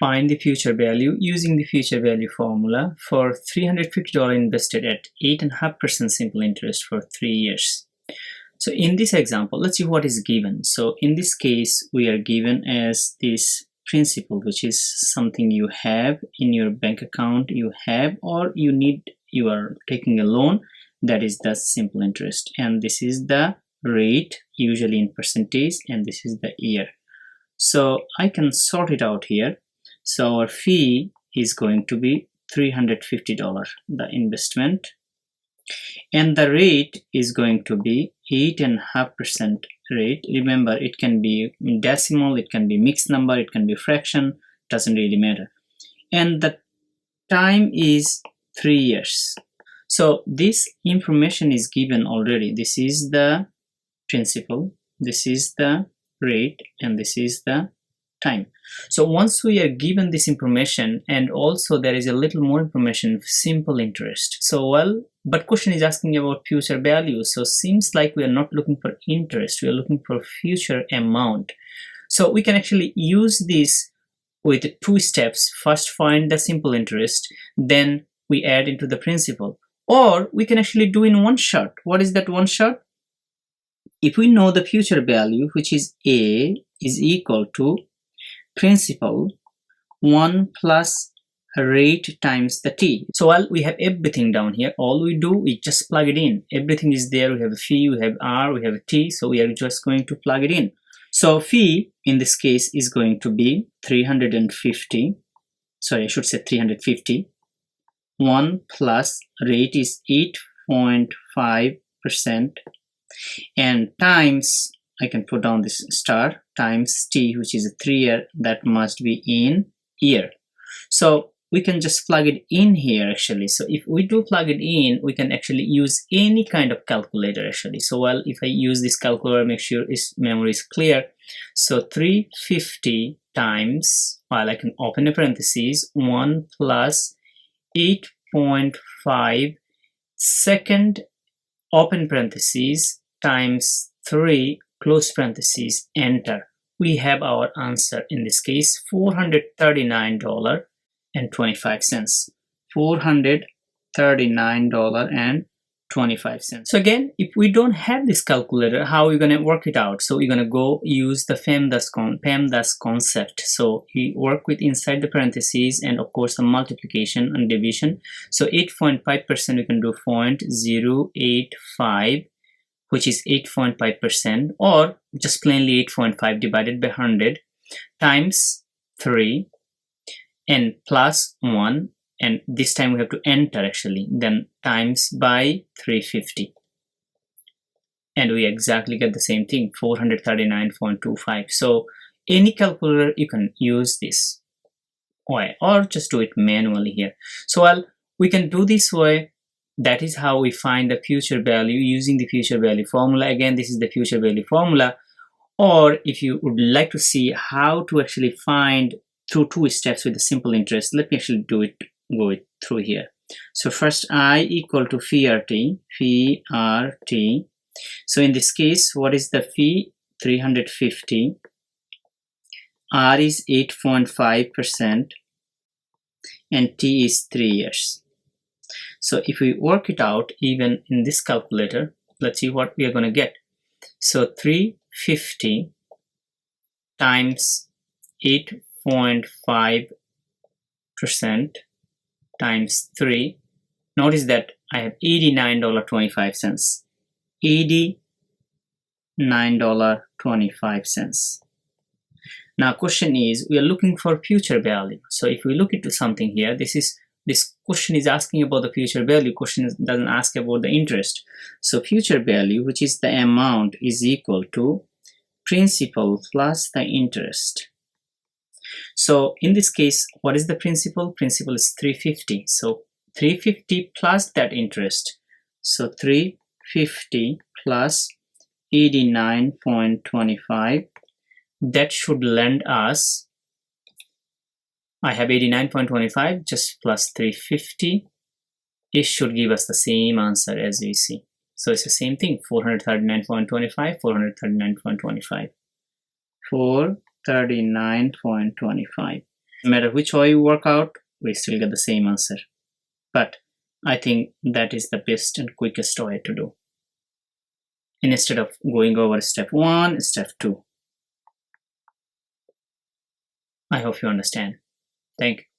Find the future value using the future value formula for $350 invested at 8.5% simple interest for 3 years. So in this example, let's see what is given. So in this case, we are given as this principal, which is something you have in your bank account, you have, or you are taking a loan, that is the simple interest. And this is the rate, usually in percentage, and this is the year. So I can sort it out here. So our fee is going to be $350, the investment, and the rate is going to be 8.5% rate. Remember, it can be decimal, it can be mixed number, it can be fraction, doesn't really matter. And the time is 3 years. So this information is given already. This is the principal, this is the rate, and this is the time. So once we are given this information, and also there is a little more information, simple interest. So but question is asking about future value. So seems like we are not looking for interest, we are looking for future amount. So we can actually use this with 2 steps. First find the simple interest, then we add into the principal. Or we can actually do in one shot. What is that one shot? If we know the future value, which is A, is equal to principal 1 plus rate times the t. So we have everything down here. All we do is just plug it in. Everything is there. We have a fee, we have r, we have a t. So we are just going to plug it in. So fee in this case is going to be 350. Sorry, I should say 350. 1 plus rate is 8.5%, and times, I can put down this star, times t, which is a 3 year, that must be in year. So we can just plug it in here actually. So if we do plug it in, we can actually use any kind of calculator actually. So if I use this calculator, make sure its memory is clear. So 350 times, I can open a parenthesis, 1 plus 8.5 second open parenthesis times 3 close parenthesis, enter. We have our answer in this case, $439.25. $439.25. So again, if we don't have this calculator, how are we going to work it out? So we're going to go use the PEMDAS concept. So we work with inside the parentheses, and of course the multiplication and division. So 8.5% we can do 0.085, which is 8.5%, or just plainly 8.5 divided by 100 times 3 and plus 1, and this time we have to enter actually, then times by 350, and we exactly get the same thing, 439.25. So any calculator you can use this way, or just do it manually here. So we can do this way. That is how we find the future value using the future value formula. Again, this is the future value formula. Or if you would like to see how to actually find through 2 steps with the simple interest, let me actually go through here. So first I equal to fee RT. So in this case, what is the fee? 350. R is 8.5% and T is 3 years. So if we work it out even in this calculator, let's see what we are going to get. So 350 times 8.5% times 3. Notice that I have $89.25. $89.25. Now question is, we are looking for future value. So if we look into something here, this question is asking about the future value. Question doesn't ask about the interest. So future value, which is the amount, is equal to principal plus the interest. So in this case, what is the principal? Principal is 350. So 350 plus that interest. So 350 plus 89.25. That should lend us, I have 89.25 just plus 350. It should give us the same answer as we see. So it's the same thing, 439.25, 439.25. 439.25. No matter which way you work out, we still get the same answer. But I think that is the best and quickest way to do, instead of going over step 1, step 2. I hope you understand. Thank you.